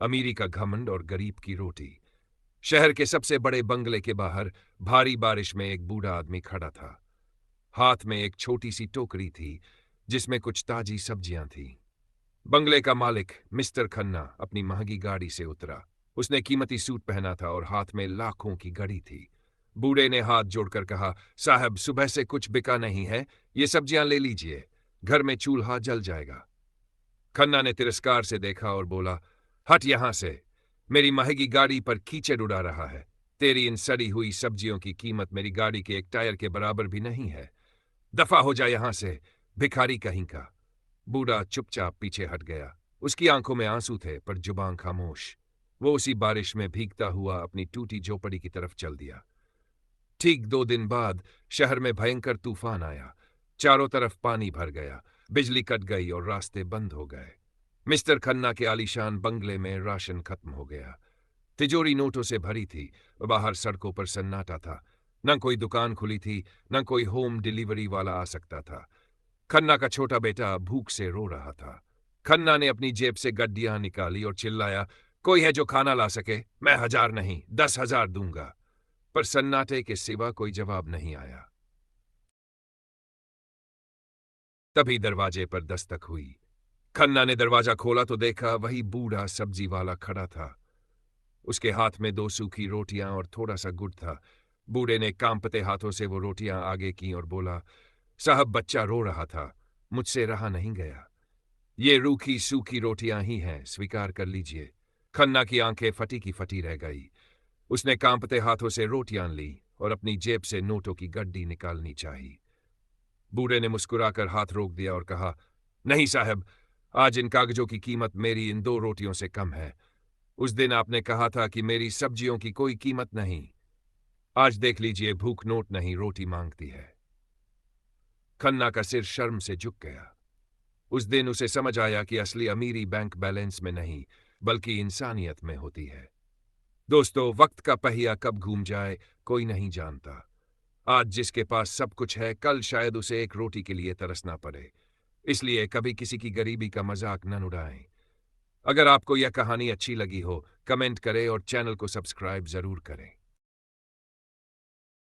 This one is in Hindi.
अमीरी का घमंड और गरीब की रोटी। शहर के सबसे बड़े बंगले के बाहर भारी बारिश में एक बूढ़ा आदमी खड़ा था। हाथ में एक छोटी सी टोकरी थी जिसमें कुछ ताजी सब्जियां थीं। बंगले का मालिक मिस्टर खन्ना अपनी महंगी गाड़ी से उतरा। उसने कीमती सूट पहना था और हाथ में लाखों की घड़ी थी। बूढ़े ने हाथ जोड़कर कहा, साहब, सुबह से कुछ बिका नहीं है, ये सब्जियां ले लीजिए, घर में चूल्हा जल जाएगा। खन्ना ने तिरस्कार से देखा और बोला, हट यहां से, मेरी महंगी गाड़ी पर कीचड़ उड़ा रहा है। तेरी इन सड़ी हुई सब्जियों की कीमत मेरी गाड़ी के एक टायर के बराबर भी नहीं है। दफा हो जा यहां से, भिखारी कहीं का। बूढ़ा चुपचाप पीछे हट गया। उसकी आंखों में आंसू थे पर जुबान खामोश। वो उसी बारिश में भीगता हुआ अपनी टूटी झोपड़ी की तरफ चल दिया। ठीक 2 दिन बाद शहर में भयंकर तूफान आया। चारों तरफ पानी भर गया, बिजली कट गई और रास्ते बंद हो गए। मिस्टर खन्ना के आलीशान बंगले में राशन खत्म हो गया। तिजोरी नोटों से भरी थी। बाहर सड़कों पर सन्नाटा था। न कोई दुकान खुली थी, न कोई होम डिलीवरी वाला आ सकता था। खन्ना का छोटा बेटा भूख से रो रहा था। खन्ना ने अपनी जेब से गड्डियां निकाली और चिल्लाया, कोई है जो खाना ला सके? मैं 1000 नहीं, 10,000 दूंगा। पर सन्नाटे के सिवा कोई जवाब नहीं आया। तभी दरवाजे पर दस्तक हुई। खन्ना ने दरवाजा खोला तो देखा वही बूढ़ा सब्जी वाला खड़ा था। उसके हाथ में 2 सूखी रोटियां और थोड़ा सा गुड़ था। बूढ़े ने कांपते हाथों से वो रोटियां आगे की और बोला, साहब, बच्चा रो रहा था, मुझसे रहा नहीं गया। ये रूखी सूखी रोटियां ही हैं, स्वीकार कर लीजिए। खन्ना की आंखें फटी की फटी रह गई। उसने कांपते हाथों से रोटियां ली और अपनी जेब से नोटों की गड्डी निकालनी चाहिए। बूढ़े ने मुस्कुराकर हाथ रोक दिया और कहा, नहीं साहब, आज इन कागजों की कीमत मेरी इन 2 रोटियों से कम है। उस दिन आपने कहा था कि मेरी सब्जियों की कोई कीमत नहीं। आज देख लीजिए, भूख नोट नहीं, रोटी मांगती है। खन्ना का सिर शर्म से झुक गया। उस दिन उसे समझ आया कि असली अमीरी बैंक बैलेंस में नहीं, बल्कि इंसानियत में होती है। दोस्तों, वक्त का पहिया कब घूम जाए कोई नहीं जानता। आज जिसके पास सब कुछ है, कल शायद उसे एक रोटी के लिए तरसना पड़े। इसलिए कभी किसी की गरीबी का मजाक न उड़ाएं। अगर आपको यह कहानी अच्छी लगी हो, कमेंट करें और चैनल को सब्सक्राइब जरूर करें।